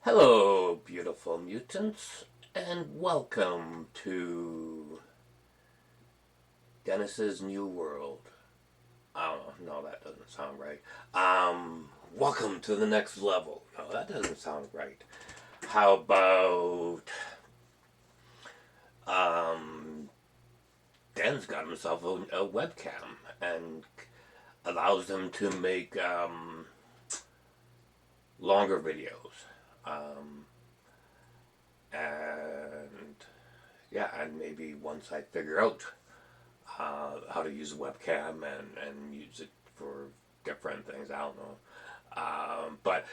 Hello, beautiful mutants, and welcome to Dennis's New World. Oh, no, that doesn't sound right. Welcome to the next level. No, that doesn't sound right. How about, um, Den's got himself a webcam and allows him to make, longer videos. Um, and yeah, and maybe once I figure out how to use a webcam and use it for different things, I don't know. But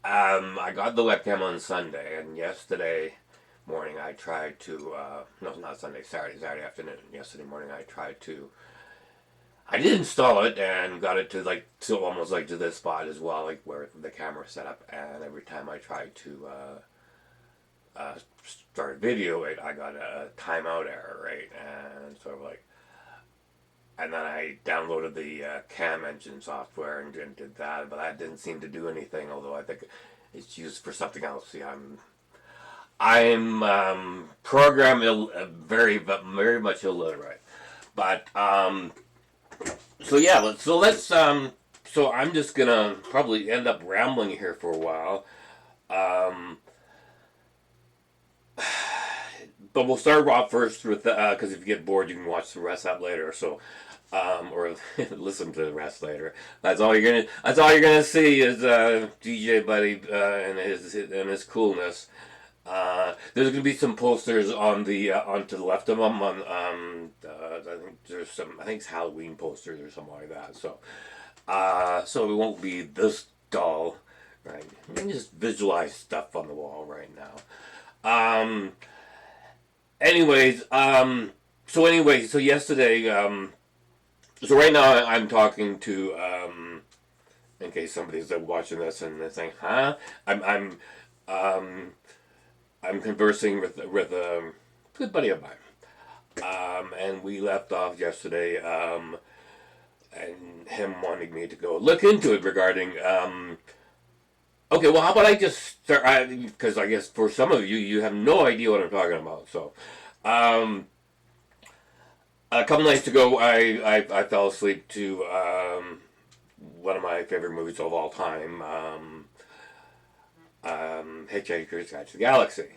I got the webcam on Sunday, and yesterday morning I tried to, no, not Sunday, Saturday afternoon. Yesterday morning I did install it and got it to to almost like to this spot as well, like where the camera's set up. And every time I tried to start a video, I got a timeout error, right? And sort of like, and then I downloaded the Cam Engine software and did that, but that didn't seem to do anything. Although I think it's used for something else. See, I'm very much illiterate, but so yeah, so I'm just gonna probably end up rambling here for a while. Um, but we'll start off first with because if you get bored, you can watch the rest up later. So, or listen to the rest later. That's all you're gonna see is DJ Buddy and his coolness. There's gonna be some posters on the onto the left of them. I think there's some. I think it's Halloween posters or something like that. So it won't be this dull, right? You can just visualize stuff on the wall right now. Um, so yesterday, so right now I'm talking to, in case somebody's watching this and they're saying, huh? Um, I'm conversing with a good buddy of mine. And we left off yesterday, and him wanting me to go look into it regarding, okay, well, how about I just start, because I guess for some of you, you have no idea what I'm talking about, so, um, a couple nights ago, I fell asleep to one of my favorite movies of all time, Hitchhiker's Guide to the Galaxy.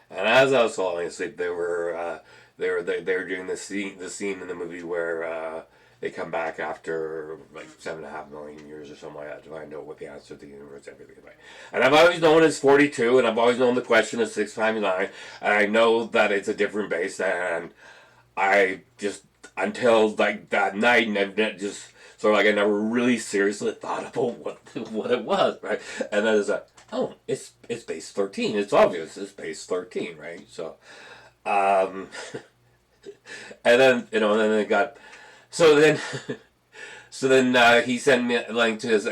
And as I was falling asleep, they were doing the scene in the movie where they come back after like 7.5 million years or something like that to find out what the answer to the universe, everything. And I've always known it's 42, and I've always known the question is 6 times 9, and I know that it's a different base, and I just until like that night, and I've just sort of like I never really seriously thought about what it was, right? And then it's like, oh, it's base 13. It's obvious it's base 13, right? So, um, and then and then it got so then. So then he sent me a link to as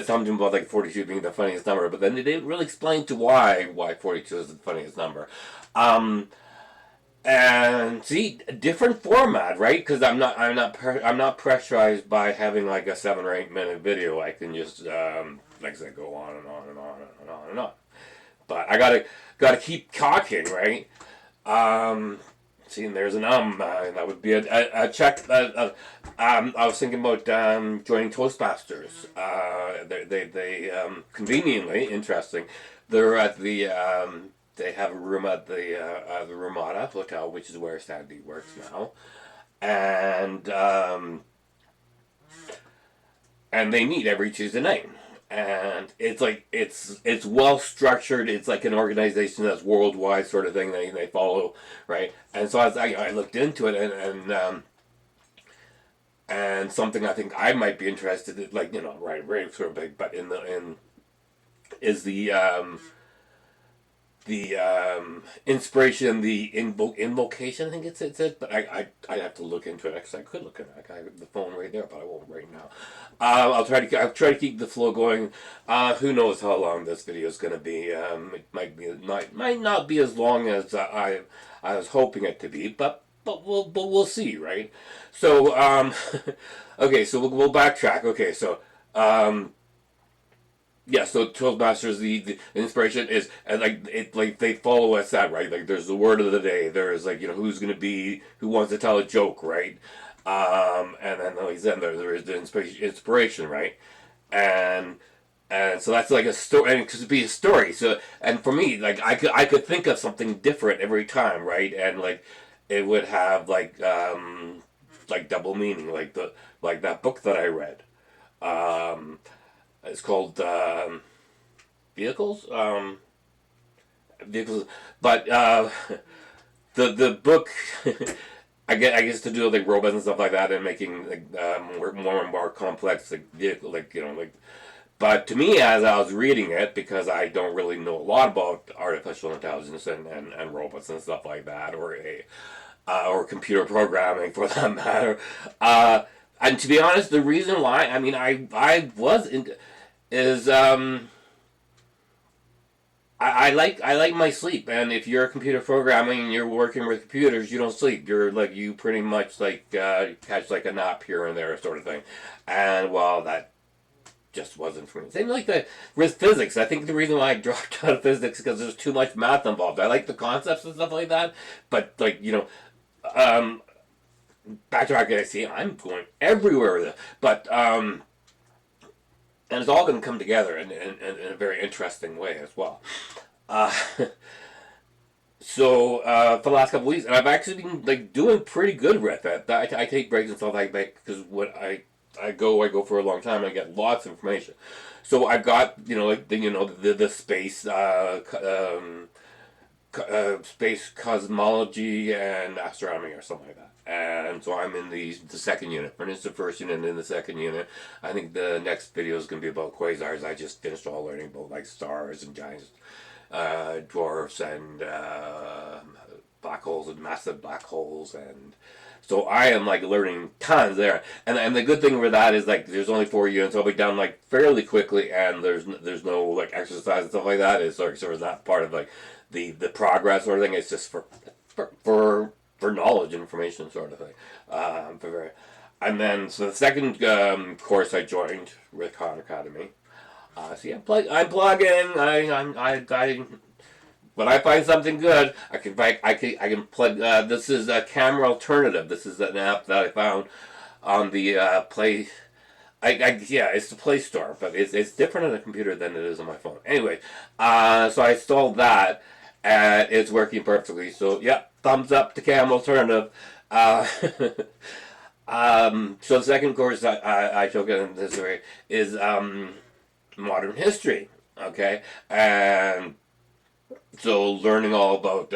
something about like 42 being the funniest number, but then they didn't really explain to why 42 is the funniest number. Um, and see, different format, right? Because I'm not pressurized by having like a 7 or 8 minute video. I can just like I said, go on and on and on and on and on. But I gotta keep talking, right? See, and there's an that would be a check. I was thinking about joining Toastmasters. They conveniently interesting. They're at the they have a room at the Ramada Hotel, which is where Sandy works now, and they meet every Tuesday night. And it's like it's well structured. It's like an organization that's worldwide sort of thing. They follow, right? And so I looked into it and something I think I might be interested in, like right sort of big, but in is the inspiration, the invocation. I think it's it, but I have to look into it because I could look at it. I have the phone right there, but I won't right now. I'll try to keep the flow going. Who knows how long this video is going to be? It might not be as long as I was hoping it to be, but we'll see, right? So okay, so we'll backtrack. Okay, so Yeah, so Toastmasters, the inspiration is, and like it, like they follow us that, right? Like there's the word of the day. There's like, who's gonna be, who wants to tell a joke, right? And then like then there is the inspiration, right? And and so that's like a story, and it could be a story. So, and for me, like I could think of something different every time, right? And like it would have like double meaning, like that book that I read. Um, it's called Vehicles. Vehicles, but the book. I guess to do with like robots and stuff like that, and making like more and more complex like vehicle, like. But to me, as I was reading it, because I don't really know a lot about artificial intelligence and robots and stuff like that, or computer programming for that matter, and to be honest, the reason why, I mean, I was in, is I like my sleep, and if you're computer programming and you're working with computers, you don't sleep. You pretty much catch like a nap here and there, sort of thing. And well, that just wasn't for me. Same like with physics. I think the reason why I dropped out of physics is because there's too much math involved. I like the concepts and stuff like that, but um, backtrack. I see I'm going everywhere with it, but and it's all going to come together in a very interesting way as well. Uh, for the last couple weeks, and I've actually been like doing pretty good with it. I take breaks and stuff like that because what I go for a long time and I get lots of information. So I've got the space space cosmology and astronomy or something like that. And so I'm in the second unit. Finished the first unit and in the second unit. I think the next video is going to be about quasars. I just finished all learning about like stars and giants, dwarfs and black holes and massive black holes, and so I am like learning tons there. And the good thing with that is like there's only 4 units. I'll be done like fairly quickly, and there's no like exercise and stuff like that. It's sort of not part of like the progress or anything. It's just for knowledge and information sort of thing. And then so the second course I joined with Khan Academy. See, I'm plugging. When I find something good, I can plug. This is a Camera Alternative. This is an app that I found on the Play. Yeah, it's the Play Store, but it's different on a computer than it is on my phone. Anyway, so I installed that, and it's working perfectly. So yeah, thumbs up to Camera Alternative. Uh, so the second course I took in this way is modern history. Okay, and so learning all about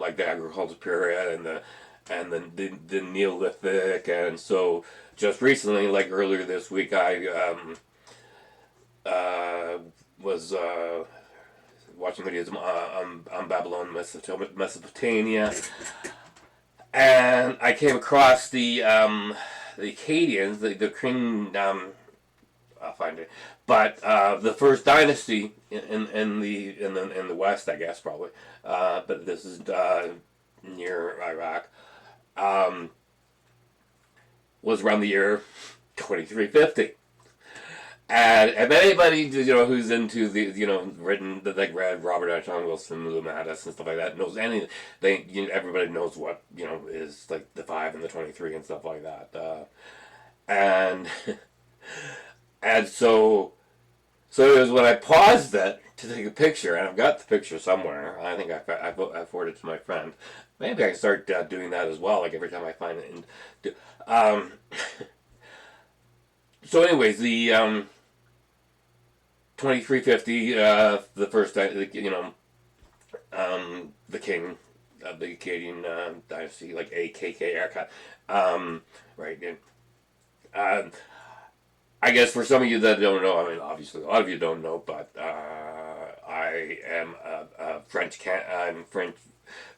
like the agricultural period and the Neolithic, and so just recently, like earlier this week, I was watching videos on Babylon, Mesopotamia, and I came across the Akkadians, the king. I'll find it. But the first dynasty in the West, I guess probably, but this is near Iraq, um, was around the year 2350. And if anybody who's into the written like read Robert Anton Wilson, Lou Mattis, and stuff like that knows anything, everybody knows what is like the 5 and the 23 and stuff like that, and and so it was when I paused it to take a picture, and I've got the picture somewhere. I think I forwarded it to my friend. Maybe I can start doing that as well. Like every time I find it, um, so anyways, the 2350, the first the king of the Akkadian dynasty, like AKK haircut, right? And, I guess for some of you that don't know, I mean, obviously a lot of you don't know, but I am I'm French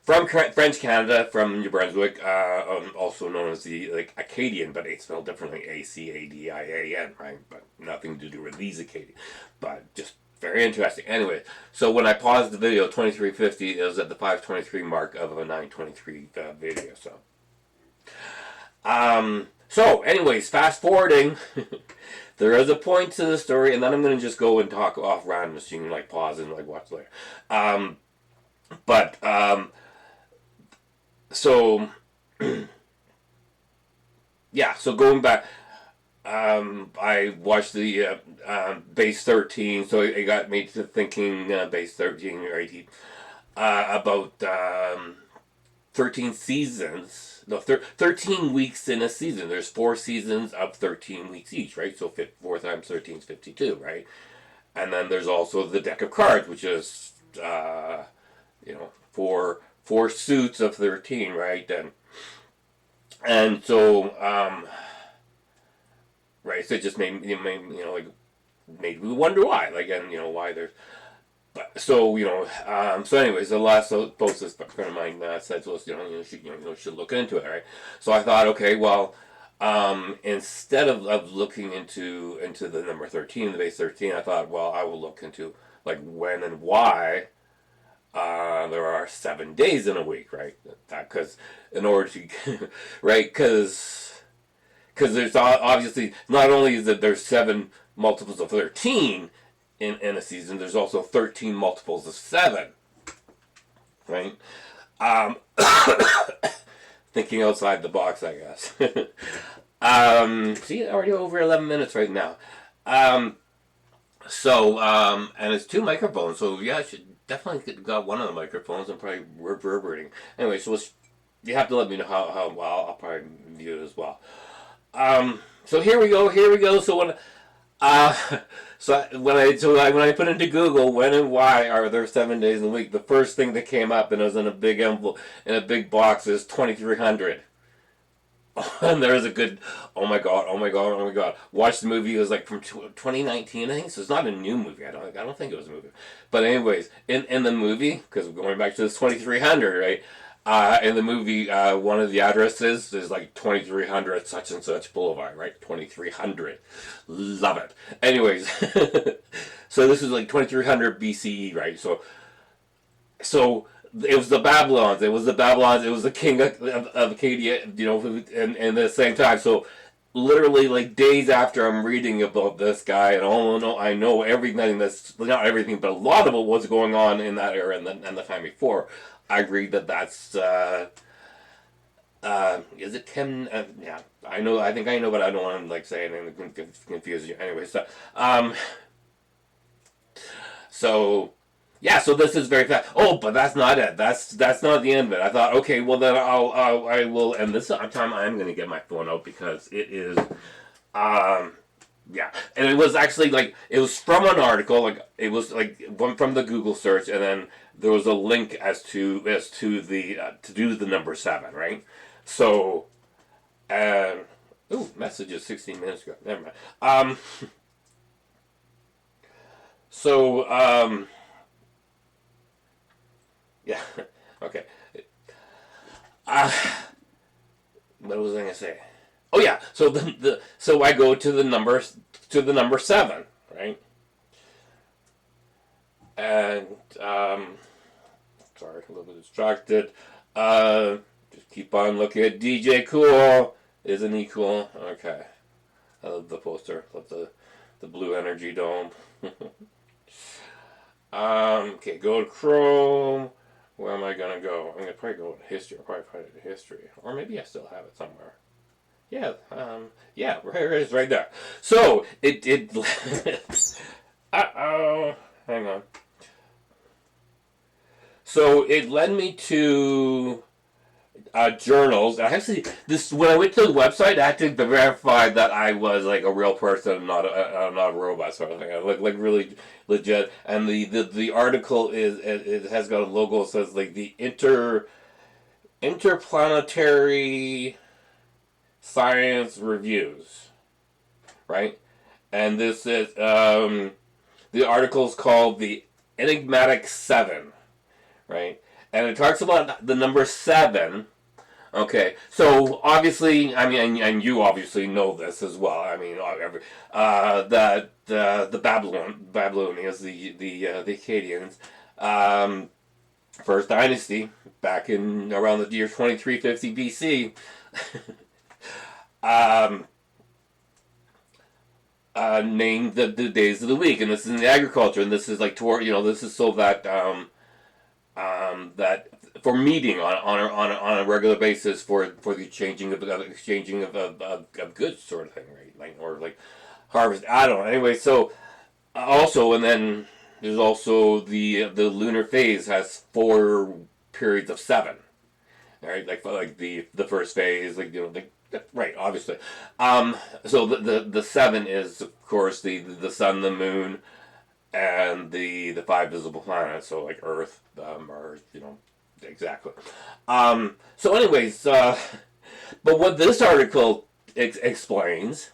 from French Canada, from New Brunswick, also known as the Acadian, but it's spelled differently, Acadian, right? But nothing to do with these Acadian, but just very interesting. Anyway, so when I paused the video, 2350, it was at the 523 mark of a 923 video. So anyways, fast forwarding. there is a point to the story, and then I'm going to just go and talk off random, so you can like pause and like watch later. But so yeah, so going back, I watched the Base 13, so it got me to thinking Base 13 or 18 about 13 seasons. No, 13 weeks in a season. There's 4 seasons of 13 weeks each, right? So 4 times 13 is 52, right? And then there's also the deck of cards, which is, four suits of 13, right? And so, right, so it just made made me wonder why, like, and why there's. But, so so anyways, the last post this friend of mine said to us, should look into it, right? So I thought, okay, well, instead of looking into the number 13, the base 13, I thought, well, I will look into like when and why there are 7 days in a week, right? Because in order to, right, because there's obviously not only is that there's 7 multiples of 13 in a season, there's also 13 multiples of 7, right? Thinking outside the box, I guess. See, already over 11 minutes right now. And it's 2 microphones, so yeah, I should definitely got one of the microphones and probably reverberating. Anyway, so you have to let me know how well. I'll probably view it as well. So here we go. So when when I put into Google when and why are there 7 days in a week, the first thing that came up, and it was in a big envelope in a big box, is 2300. And there's a good, oh my god. Watched the movie. It was like from 2019, I think. So it's not a new movie. I don't think it was a movie. But anyways, in the movie, because we're going back to this 2300, right? In the movie, one of the addresses is like 2300 such and such Boulevard, right? 2300. Love it. Anyways, so this is like 2300 BCE, right? So it was the Babylons. It was the king of Acadia, and at the same time. So literally, like days after I'm reading about this guy, and I know everything that's not everything, but a lot of it was going on in that era and the time before. I read that's. Is it Tim? Yeah, I know. I think I know, but I don't want to like say it and confuse you. Anyway, so yeah, so this is very fast. Oh, but that's not it. That's not the end of it. I thought, okay, well then I will. And this time I'm going to get my phone out because it is, yeah. And it was actually like it was from an article. Like it was like from the Google search, and then there was a link as to the to do the number 7, right? So, messages 16 minutes ago. Never mind. So. Yeah. Okay. What was I gonna say? Oh yeah. So so I go to the number 7, right? And sorry, a little bit distracted. Just keep on looking at DJ Cool. Isn't he cool? Okay. I love the poster. Love the blue energy dome. Okay, go to Chrome. Where am I gonna go? I'm gonna probably go to history. I'll probably find it in history, or maybe I still have it somewhere. Yeah, yeah, it is right there. So it. Hang on. So it led me to journals. And actually, when I went to the website, I had to verify that I was like a real person, not a robot sort of thing. I look like really legit. And the article it has got a logo that says like the Interplanetary Science Reviews, right? And this is the article is called the Enigmatic 7, right? And it talks about the number 7. Okay, so obviously, I mean, and you obviously know this as well. I mean, that the Babylonians, the Akkadians, first dynasty back in around the year 2350 BC. name the days of the week, and this is in the agriculture, and this is like toward, this is so that that for meeting on a regular basis for the exchanging of goods, sort of thing, right? Like, or like harvest. I don't know. Anyway, so also, and then there's also the lunar phase has 4 periods of 7. Right, like the first phase, right, obviously. So the 7 is, of course, the sun, the moon, and the 5 visible planets. So like Earth, Mars, exactly. So anyways, but what this article explains,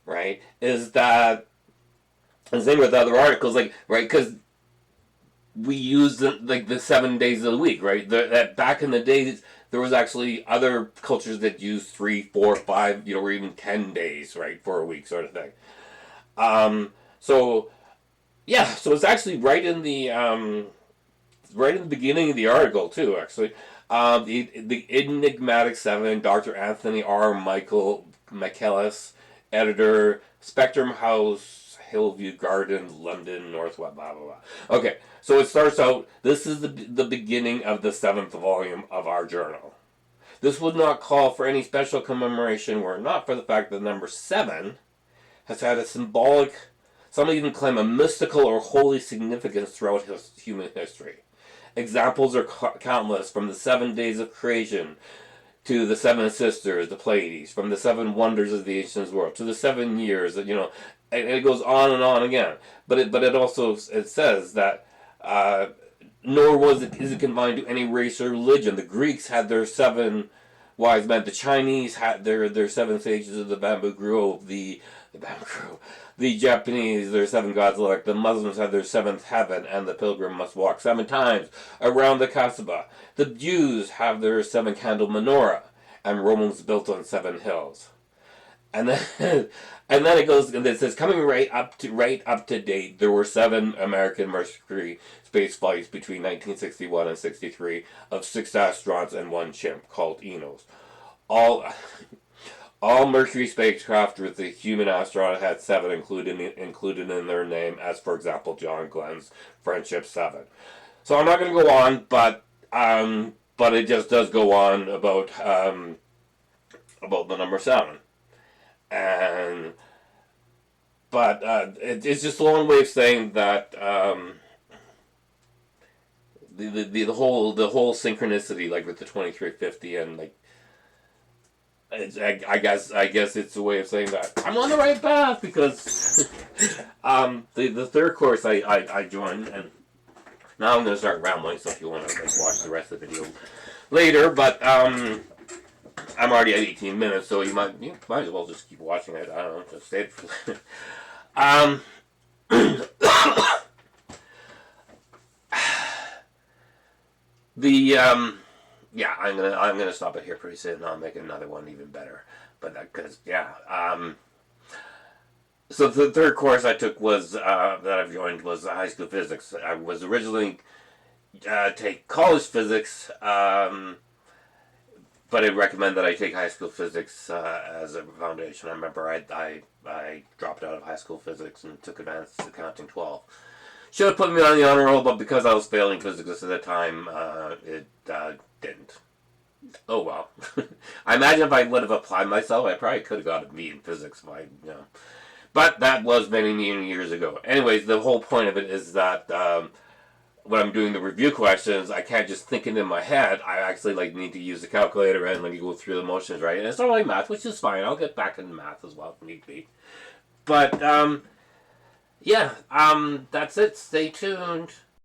right, is that the same with other articles, like, right, because we use the 7 days of the week, right? That back in the days, there was actually other cultures that used 3, 4, 5, or even 10 days, right, for a week, sort of thing. So yeah, so it's actually right in the beginning of the article too. Actually, the Enigmatic 7, Dr. Anthony R. Michaelis, editor, Spectrum House, Hillview Garden, London, Northwest, blah blah blah. Okay, so it starts out. This is the beginning of the 7th volume of our journal. This would not call for any special commemoration were it not for the fact that number 7 has had a symbolic, some even claim a mystical or holy significance throughout human history. Examples are countless, from the 7 days of creation to the 7 sisters, the Pleiades, from the 7 wonders of the ancient world to the 7 years, and it goes on again. But it also says that nor is it confined to any race or religion. The Greeks had their 7 wise men. The Chinese had their 7 sages of the bamboo grove. The Japanese, their 7 gods elect. The Muslims had their 7th heaven, and the pilgrim must walk 7 times around the Kaaba. The Jews have their 7-candle menorah, and Romans built on 7 hills. And then it goes, and it says, coming right up to date, there were 7 American Mercury space flights between 1961 and 63 of 6 astronauts and 1 chimp called Enos. All Mercury spacecraft with a human astronaut had 7 included in their name, as for example John Glenn's Friendship 7. So I'm not going to go on, but it just does go on about the number 7. But it's just a long way of saying that the whole synchronicity, like with the 2350, and like I guess it's a way of saying that I'm on the right path, because the third course I joined, and now I'm going to start rambling. So if you want to watch the rest of the video later, but I'm already at 18 minutes, so you might as well just keep watching it. I don't know, just stay. I'm gonna stop it here pretty soon, and I'll make another one even better. But so the third course I took was that I've joined was high school physics. I was originally take college physics. But I'd recommend that I take high school physics as a foundation. I remember I dropped out of high school physics and took advanced accounting 12. Should have put me on the honor roll, but because I was failing physics at the time, it didn't. Oh well. I imagine if I would have applied myself, I probably could have got a B in physics. But that was many years ago. Anyways, the whole point of it is that when I'm doing the review questions, I can't just think it in my head. I actually need to use the calculator and go through the motions, right? And it's not like math, which is fine. I'll get back into math as well if need be. But that's it. Stay tuned.